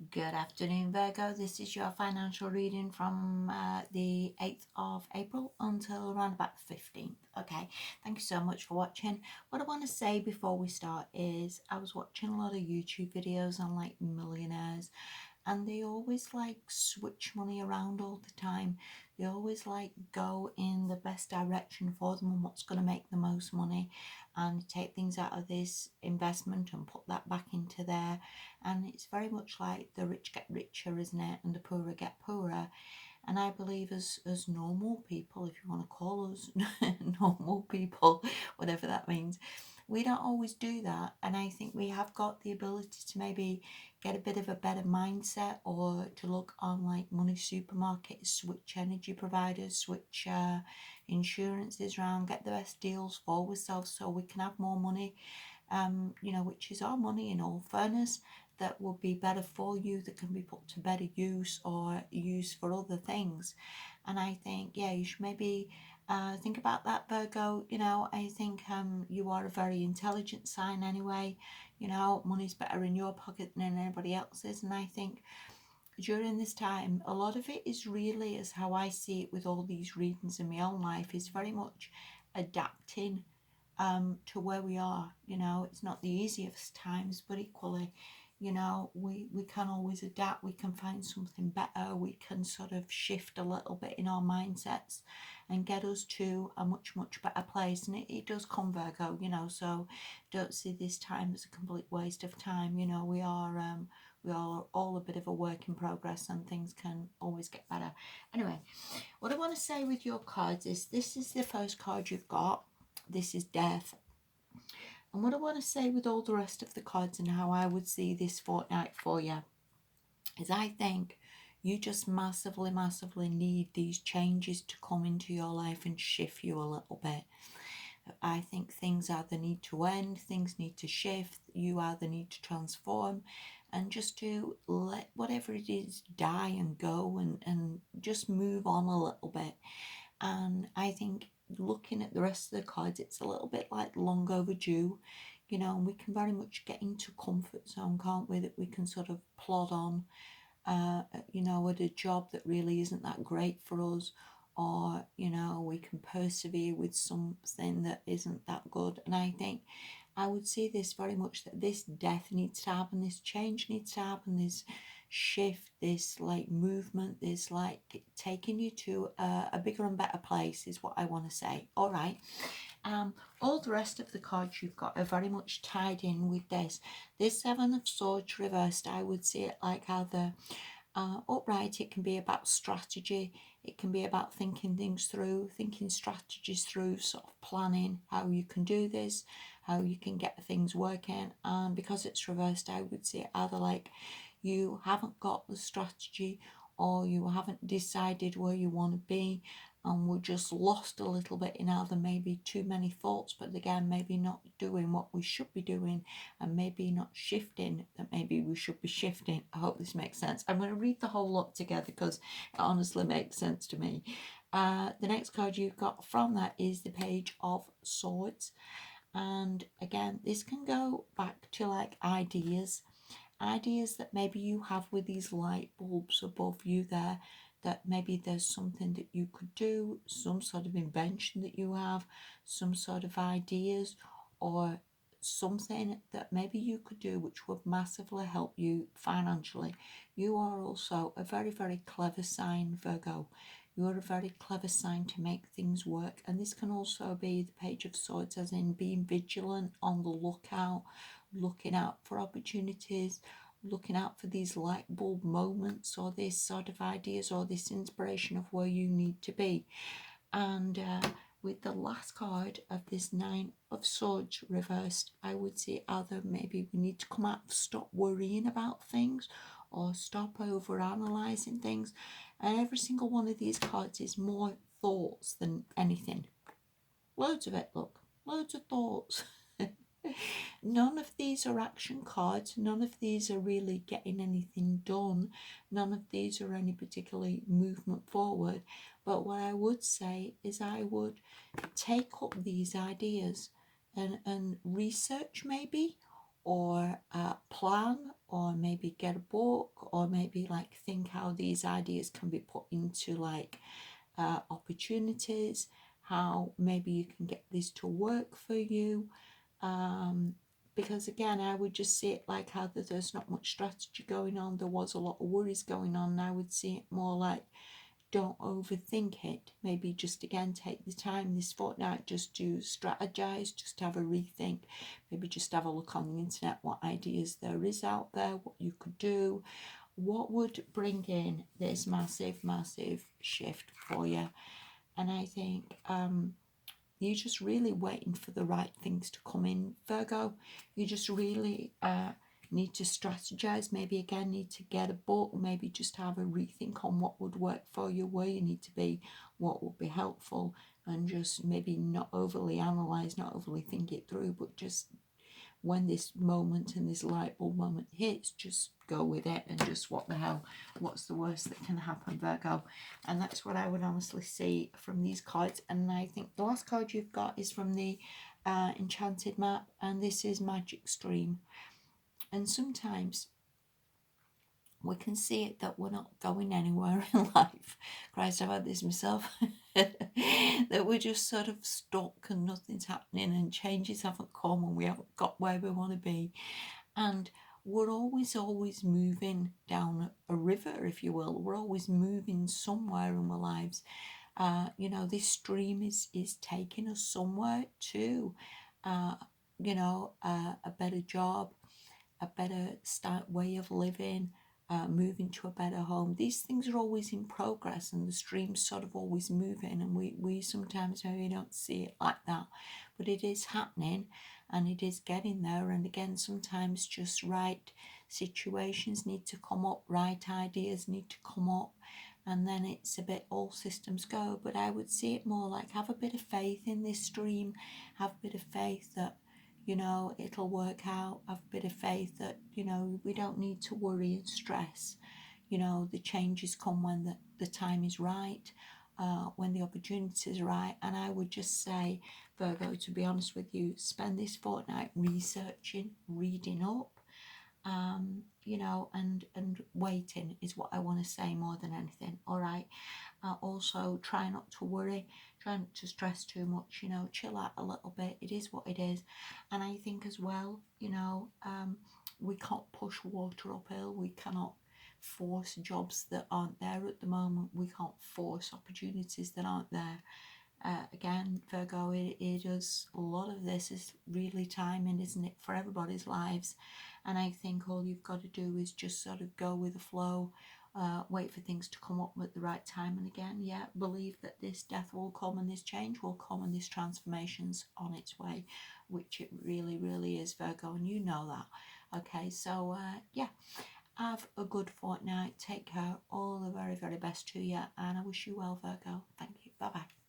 Good afternoon, Virgo. This is your financial reading from the 8th of April until around about the 15th. Okay, thank you so much for watching. What I want to say before we start is I was watching a lot of YouTube videos on like millionaires, and they always like switch money around all the time. They always like go in the best direction for them and what's going to make the most money, and take things out of this investment and put that back into there. And it's very much like the rich get richer, isn't it, and the poorer get poorer. And I believe as normal people, if you want to call us normal people, whatever that means, we don't always do that. And I think we have got the ability to maybe get a bit of a better mindset, or to look on like money supermarkets, switch energy providers, switch insurances around, get the best deals for ourselves so we can have more money, which is our money in all fairness, that will be better for you, that can be put to better use or used for other things. And I think, yeah, you should maybe think about that, Virgo. I think you are a very intelligent sign anyway. Money's better in your pocket than anybody else's. And I think during this time, a lot of it is really, as how I see it with all these readings in my own life, is very much adapting to where we are. It's not the easiest times, but equally, we can always adapt. We can find something better. We can sort of shift a little bit in our mindsets and get us to a much, much better place. And it does come, Virgo, so don't see this time as a complete waste of time. We are all a bit of a work in progress, and things can always get better. Anyway, what I want to say with your cards is, this is the first card you've got. This is death. And what I want to say with all the rest of the cards and how I would see this fortnight for you is, I think you just massively, massively need these changes to come into your life and shift you a little bit. I think things either need to end, things need to shift, you either need to transform, and just to let whatever it is die and go, and just move on a little bit. And I think, looking at the rest of the cards, it's a little bit like long overdue, and we can very much get into comfort zone, can't we, that we can sort of plod on, at a job that really isn't that great for us, or, we can persevere with something that isn't that good. And I think I would see this very much, that this death needs to happen, this change needs to happen, this shift, this like movement, this like taking you to a bigger and better place is what I want to say. All right. All the rest of the cards you've got are very much tied in with this. This Seven of Swords reversed, I would see it like either upright, it can be about strategy, it can be about thinking things through, thinking strategies through, sort of planning how you can do this, how you can get things working. And because it's reversed, I would say either like you haven't got the strategy, or you haven't decided where you want to be, and we're just lost a little bit in either maybe too many thoughts, but again, maybe not doing what we should be doing, and maybe not shifting that maybe we should be shifting. I hope this makes sense. I'm going to read the whole lot together because it honestly makes sense to me. The next card you've got from that is the Page of Swords. And again, this can go back to like ideas that maybe you have with these light bulbs above you there, that maybe there's something that you could do, some sort of invention that you have, some sort of ideas, or something that maybe you could do which would massively help you financially. You are also a very, very clever sign, Virgo. You are a very clever sign to make things work. And this can also be the Page of Swords, as in being vigilant, on the lookout, looking out for opportunities, looking out for these light bulb moments, or this sort of ideas, or this inspiration of where you need to be. And with the last card of this Nine of Swords reversed, I would say either maybe we need to come out, stop worrying about things, or stop over analysing things. And every single one of these cards is more thoughts than anything. Loads of it, look, loads of thoughts. None of these are action cards. None of these are really getting anything done. None of these are any particular movement forward. But what I would say is, I would take up these ideas and research maybe, or plan, or maybe get a book, or maybe like think how these ideas can be put into like opportunities, how maybe you can get this to work for you. Because again, I would just see it like how there's not much strategy going on. There was a lot of worries going on, and I would see it more like, don't overthink it. Maybe just again take the time this fortnight just to strategize, just have a rethink. Maybe just have a look on the internet what ideas there is out there, what you could do, what would bring in this massive shift for you. And I think you're just really waiting for the right things to come in, Virgo. You just really need to strategize. Maybe again need to get a book, maybe just have a rethink on what would work for you, where you need to be, what would be helpful, and just maybe not overly analyze, not overly think it through, but just when this moment and this light bulb moment hits, just go with it, and just what the hell, what's the worst that can happen, Virgo? And that's what I would honestly see from these cards. And I think the last card you've got is from the Enchanted map, and this is Magic Stream. And sometimes we can see it that we're not going anywhere in life. Christ, I've had this myself. That we're just sort of stuck and nothing's happening and changes haven't come and we haven't got where we want to be. And we're always moving down a river, if you will. We're always moving somewhere in our lives. You know, this stream is taking us somewhere to, you know, a better job, a better way of living, moving to a better home. These things are always in progress, and the stream's sort of always moving, and we sometimes maybe don't see it like that, but it is happening and it is getting there. And again, sometimes just right situations need to come up, right ideas need to come up, and then it's a bit all systems go. But I would see it more like, have a bit of faith in this stream, have a bit of faith that, you know, it'll work out. Have a bit of faith that, you know, we don't need to worry and stress. You know, the changes come when the time is right, when the opportunity is right. And I would just say, Virgo, to be honest with you, spend this fortnight researching, reading up, you know, and waiting is what I want to say more than anything. All right. Also, try not to worry, try not to stress too much, you know, chill out a little bit. It is what it is. And I think as well, you know, we can't push water uphill. We cannot force jobs that aren't there at the moment. We can't force opportunities that aren't there. Again, Virgo, it is, a lot of this is really timing, isn't it, for everybody's lives. And I think all you've got to do is just sort of go with the flow, wait for things to come up at the right time. And again, yeah, believe that this death will come and this change will come and this transformation's on its way, which it really, really is, Virgo, and you know that. Okay, so yeah, have a good fortnight. Take care. All the very, very best to you, and I wish you well, Virgo. Thank you. Bye-bye.